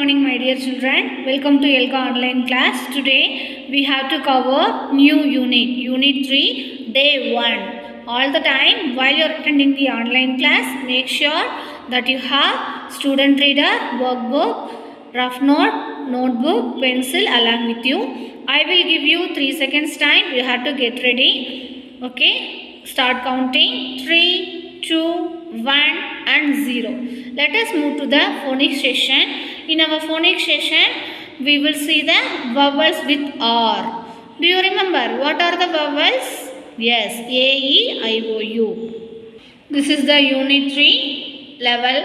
morning, my dear children. Welcome to Elka online class. Today we have to cover new unit, Unit 3, Day 1. All the time while you are attending the online class, make sure that you have student reader, workbook, rough note, notebook, pencil along with you. I will give you 3 seconds time. You have to get ready. Okay? Start counting. 3, 2, 1 and 0. Let us move to the phonics session. In our phonics session, we will see the vowels with R. Do you remember what are the vowels? Yes, A, E, I, O, U. This is the Unit 3 level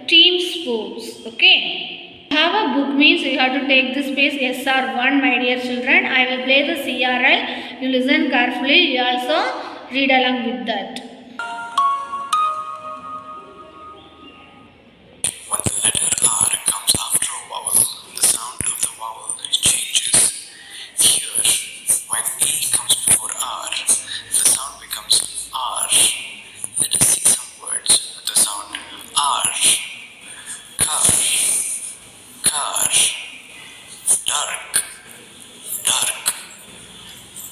team sports. Okay. Have a book means you have to take this page SR1, my dear children. I will play the CRL. You listen carefully. You also read along with that. When the letter R comes after a vowel, the sound of the vowel changes. Here, when E comes before R, the sound becomes R. Let us see some words with the sound R. Car, car. Dark, dark.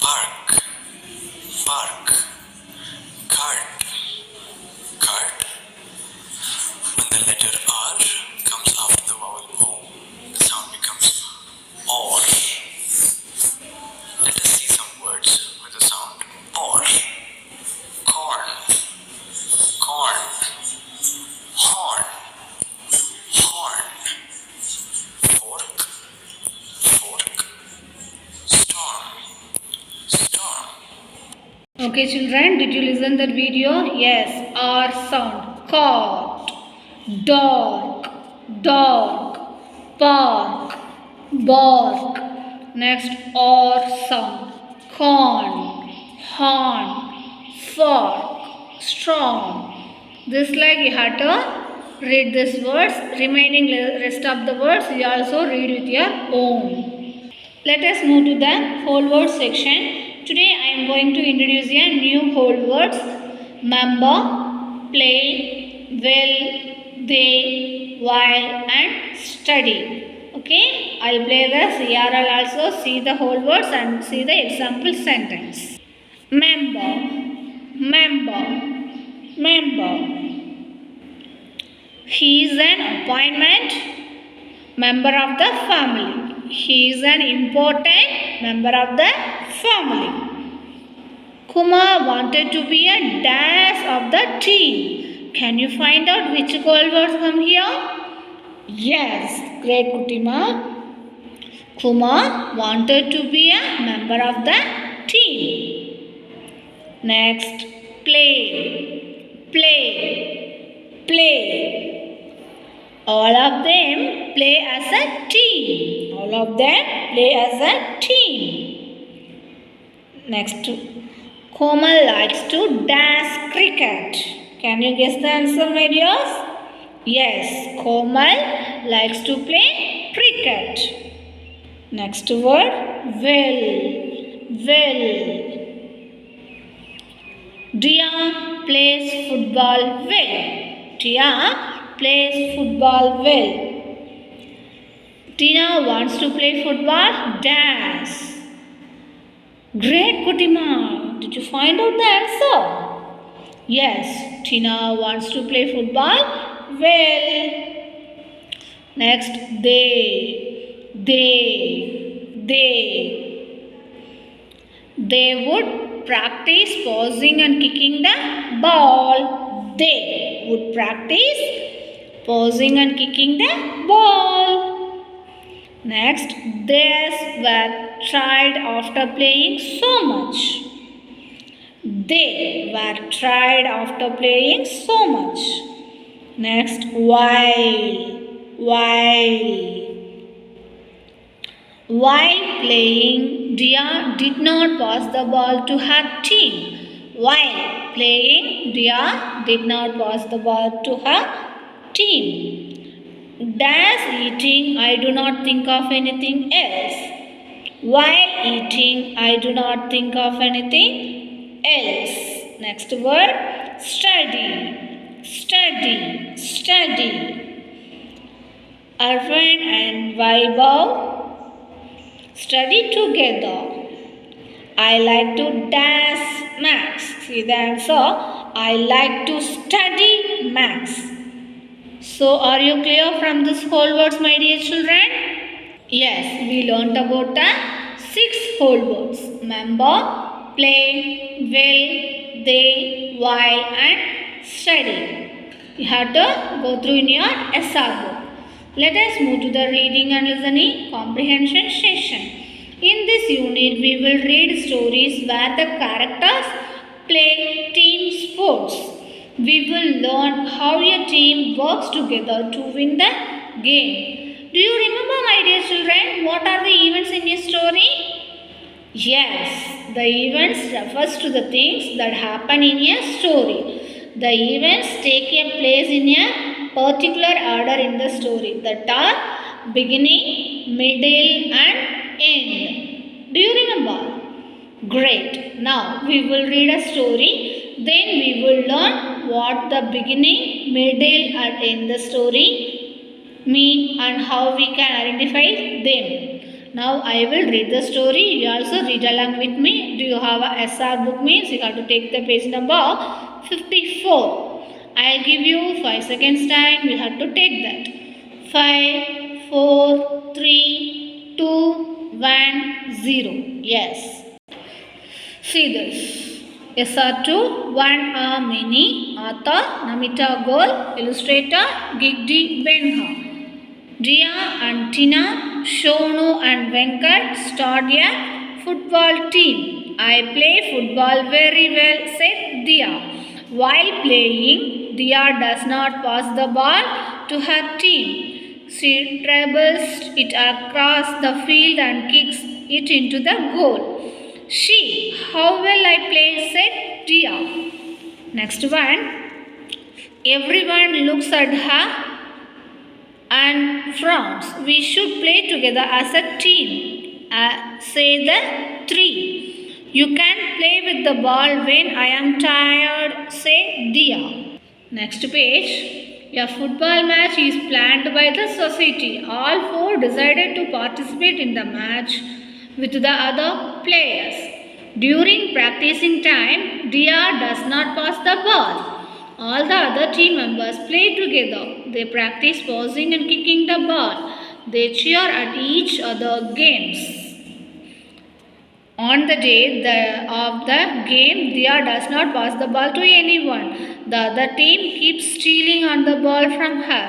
Park, park. Cart, cart. When the letter R comes after the vowel O, the sound becomes OR. Let us see some words with the sound OR. Corn, corn. Horn, horn. Fork, fork. Storm, storm. Okay children, did you listen that video? Yes, R sound. Caught, dog, dog, park, bark. Next R sound. Corn, horn, fork, strong. This like you have to read these words. Remaining rest of the words you also read with your own. Let us move to the whole word section. Today I am going to introduce a new whole words. Member, play, will, they, while and study. Okay, I will play the CRL also. See the whole words and see the example sentence. Member, member, member. He is an appointment member of the family. He is an important member of the family. Kumar wanted to be a dash of the team. Can you find out which whole words come here? Yes, great Kutima. Kumar wanted to be a member of the team. Next, play, play, play. All of them play as a team. All of them play as a team. Next, Komal likes to dance cricket. Can you guess the answer, my dears? Yes, Komal likes to play cricket. Next word, will. Dia plays football well. Dia plays football well. Tina wants to play football. Dance. Great Kutima. Did you find out the answer? Yes, Tina wants to play football well. Next, they would practice pausing and kicking the ball. They would practice pausing and kicking the ball. Next, they were tired after playing so much. They were tired after playing so much. Next, while. While playing, Dia did not pass the ball to her team. While playing, Dia did not pass the ball to her team. Dash eating, I do not think of anything else. While eating, I do not think of anything else. Next word, study. Arvind and Vaibhav study together. I like to dance maths. See the answer. I like to study maths. So are you clear from this whole words, my dear children? Yes, we learnt about the 6 whole words. Remember, play, will, they, while and study. You have to go through in your SR book. Let us move to the reading and listening comprehension session. In this unit, we will read stories where the characters play team sports. We will learn how a team works together to win the game. Do you remember, my dear children, what are the events in your story? Yes, the events refers to the things that happen in a story. The events take a place in a particular order in the story that are beginning, middle and end. Do you remember? Great. Now we will read a story. Then we will learn what the beginning, middle and end the story mean and how we can identify them. Now I will read the story. You also read along with me. Do you have a SR book? Means you have to take the page number 54. I'll give you 5 seconds time. You have to take that. 5, 4, 3, 2, 1, 0. Yes. See this. SR2, one are many. Author Namita Gol. Illustrator Gigdi Benha. Dia and Tina, Shonu and Venkat start a football team. I play football very well, said Dia. While playing, Dia does not pass the ball to her team. She dribbles it across the field and kicks it into the goal. She, how well I play, said Dia. Next one. Everyone looks at her and frowns. We should play together as a team. Say the 3. You can't play with the ball when I am tired, say Dia. Next page. A football match is planned by the society. All 4 decided to participate in the match with the other players. During practicing time, Dia does not pass the ball. All the other team members play together. They practice passing and kicking the ball. They cheer at each other games. On the day of the game, Dia does not pass the ball to anyone. The other team keeps stealing on the ball from her.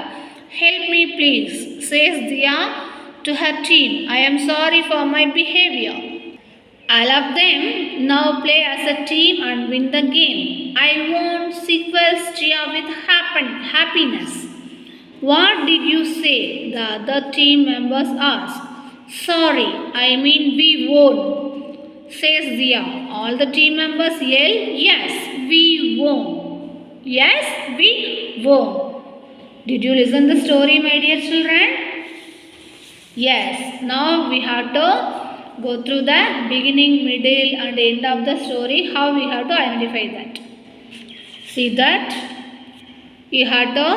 Help me please, says Dia to her team. I am sorry for my behavior. All of them now play as a team and win the game. I want sequels cheer with happiness. What did you say? The other team members asked. Sorry, I mean we won, says Dia. All the team members yell, yes, we won. Yes, we won. Did you listen the story, my dear children? Yes, now we have to go through the beginning, middle and end of the story, how we have to identify that. See that? We have to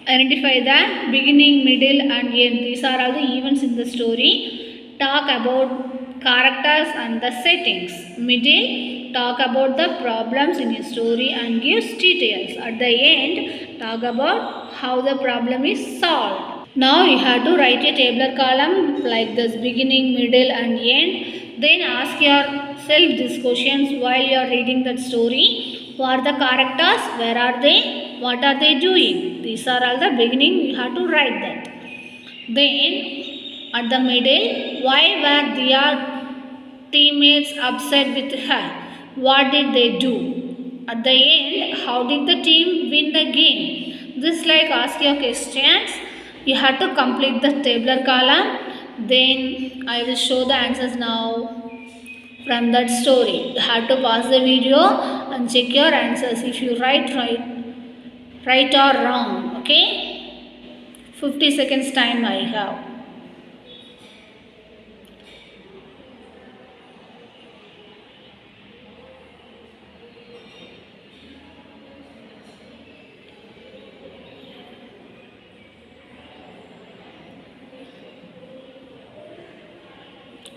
identify the beginning, middle and end. These are all the events in the story. Talk about characters and the settings. Middle, talk about the problems in your story and gives details. At the end, talk about how the problem is solved. Now you have to write a tabular column like this, beginning, middle and end. Then ask yourself these questions while you are reading that story. Who are the characters? Where are they? What are they doing? These are all the beginning. You have to write that. Then at the middle, why were their teammates upset with her? What did they do? At the end, how did the team win the game? This like ask your questions. You have to complete the tabular column. Then I will show the answers now from that story. You have to pause the video and check your answers if you write right or wrong. Okay? 50 seconds time I have.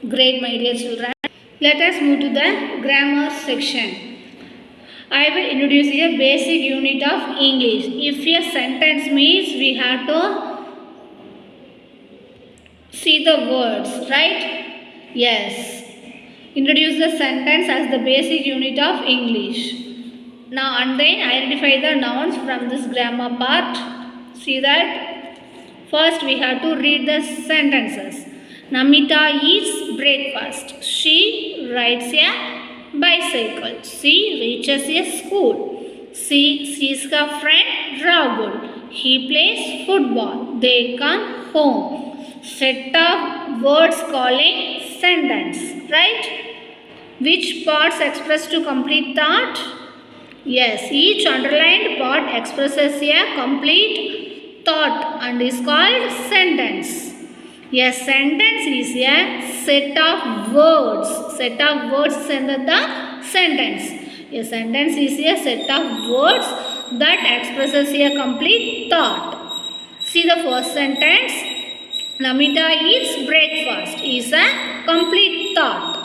Great, my dear children. Let us move to the grammar section. I will introduce a basic unit of English. If a sentence means we have to see the words, right? Yes. Introduce the sentence as the basic unit of English. Now and then identify the nouns from this grammar part. See that? First we have to read the sentences. Namita eats breakfast. She rides a bicycle. She reaches a school. She sees her friend Rahul. He plays football. They come home. Set of words calling sentence. Right? Which parts express to complete thought? Yes, each underlined part expresses a complete thought and is called sentence. A sentence is a set of words. Set of words in the sentence. A sentence is a set of words that expresses a complete thought. See the first sentence. Namita eats breakfast is a complete thought.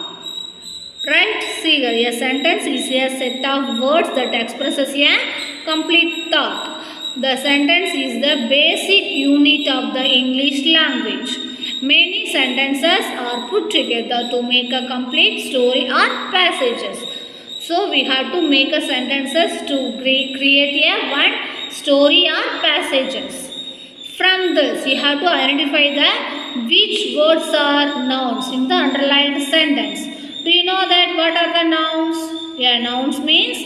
Right? See here, a sentence is a set of words that expresses a complete thought. The sentence is the basic unit of the English language. Many sentences are put together to make a complete story or passages. So we have to make a sentences to create a one story or passages. From this, you have to identify the which words are nouns in the underlined sentence. Do you know that what are the nouns? Yeah, nouns means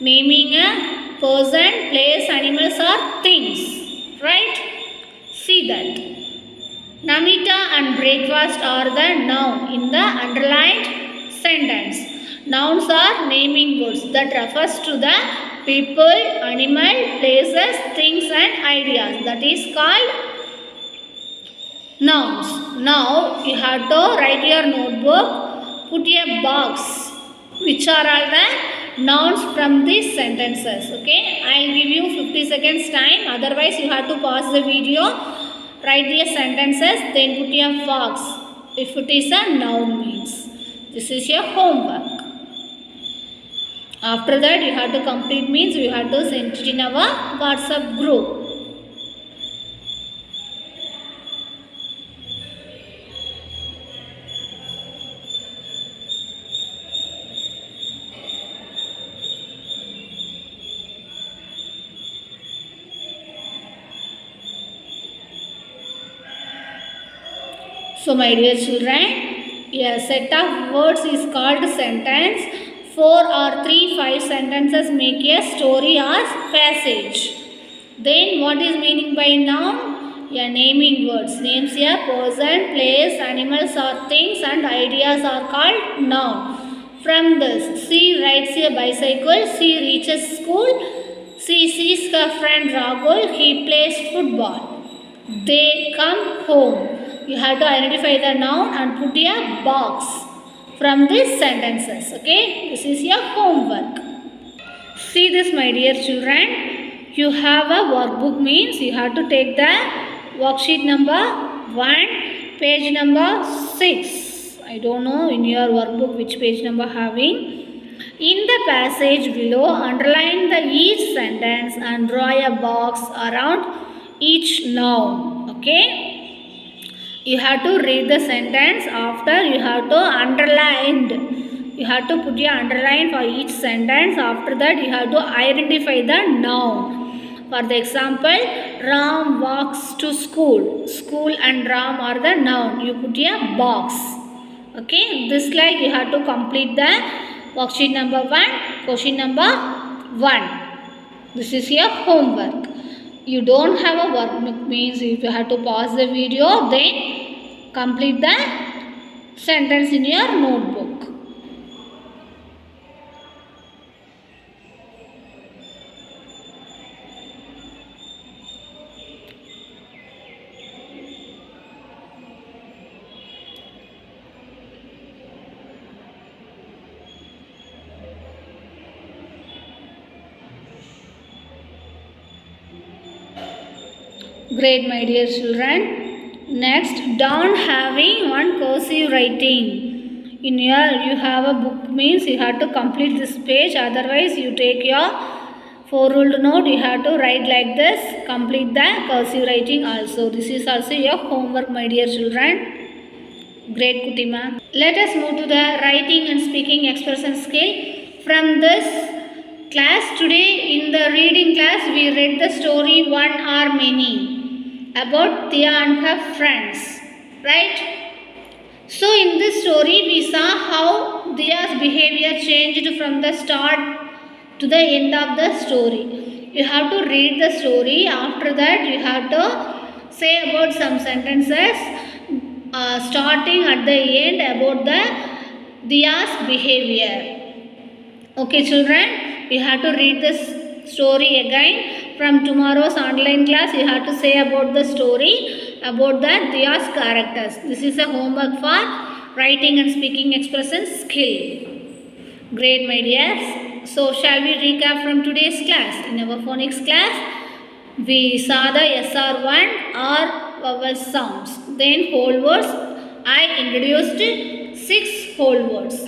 naming a person, place, animals or things. Right? See that. Namita and breakfast are the noun in the underlined sentence. Nouns are naming words that refers to the people, animal, places, things and ideas. That is called nouns. Now you have to write your notebook, put a box which are all the nouns from these sentences. Okay, I will give you 50 seconds time. Otherwise you have to pause the video, write the sentences, then put a box if it is a noun means. This is your homework. After that you have to complete means you have to send it in our WhatsApp group. So my dear children, a set of words is called sentence. 4 or 3, 5 sentences make a story or passage. Then what is meaning by noun? A naming words. Names a person, place, animals or things and ideas are called noun. From this, she rides a bicycle, she reaches school, she sees her friend Rahul, he plays football. They come home. You have to identify the noun and put a box from these sentences. Okay, this is your homework. See this, my dear children. You have a workbook means you have to take the worksheet number 1, page number 6. I don't know in your workbook which page number having. In the passage below, underline the each sentence and draw a box around each noun. Okay. You have to read the sentence. After you have to underline. You have to put your underline for each sentence. After that you have to identify the noun. For the example, Ram walks to school. School and Ram are the noun. You put a box. Okay. This like you have to complete the worksheet number 1, question number 1. This is your homework. You don't have a workbook means if you have to pause the video, then complete the sentence in your notebook. Great, my dear children. Next, down having one cursive writing. In here you have a book, means you have to complete this page, otherwise you take your 4-ruled note, you have to write like this, complete the cursive writing also. This is also your homework, my dear children. Great, Kutima. Let us move to the writing and speaking expression skill. From this class today, in the reading class, we read the story One or Many about Tia and her friends, right? So in this story, we saw how Dia's behavior changed from the start to the end of the story. You have to read the story. After that, you have to say about some sentences starting at the end about the Dia's behavior. Okay, children, you have to read this story again. From tomorrow's online class, you have to say about the story about the Dia's characters. This is a homework for writing and speaking expression skill. Great, my dears. So, shall we recap from today's class? In our phonics class, we saw the SR1 or vowel sounds. Then whole words. I introduced 6 whole words.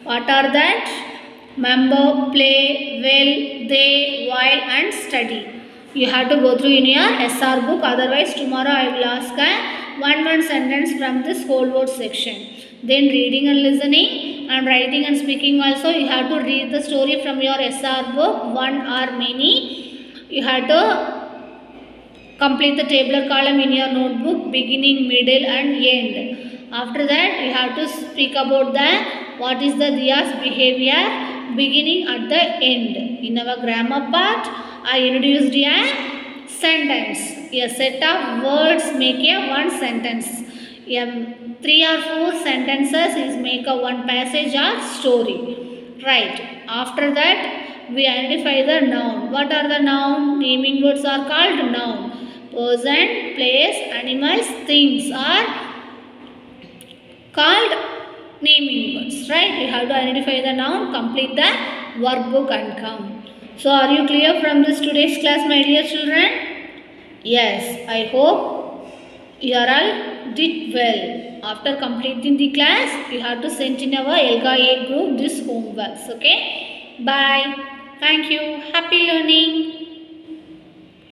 What are that? Member, play, will, they, while and study. You have to go through in your SR book, otherwise tomorrow I will ask a one sentence from this whole word section. Then reading and listening and writing and speaking also, you have to read the story from your SR book, One or Many. You have to complete the tabular column in your notebook, beginning, middle and end. After that, you have to speak about the what is the Dia's behavior beginning at the end. In our grammar part, I introduced a sentence. A set of words make a one sentence. 3 or 4 sentences is make a one passage or story. Right. After that, we identify the noun. What are the noun? Naming words are called noun. Person, place, animals, things are called naming words, right? You have to identify the noun, complete the workbook and count. So, are you clear from this today's class, my dear children? Yes, I hope you are all did well. After completing the class, you have to send in our Elga A group this homeworks, okay? Bye. Thank you. Happy learning.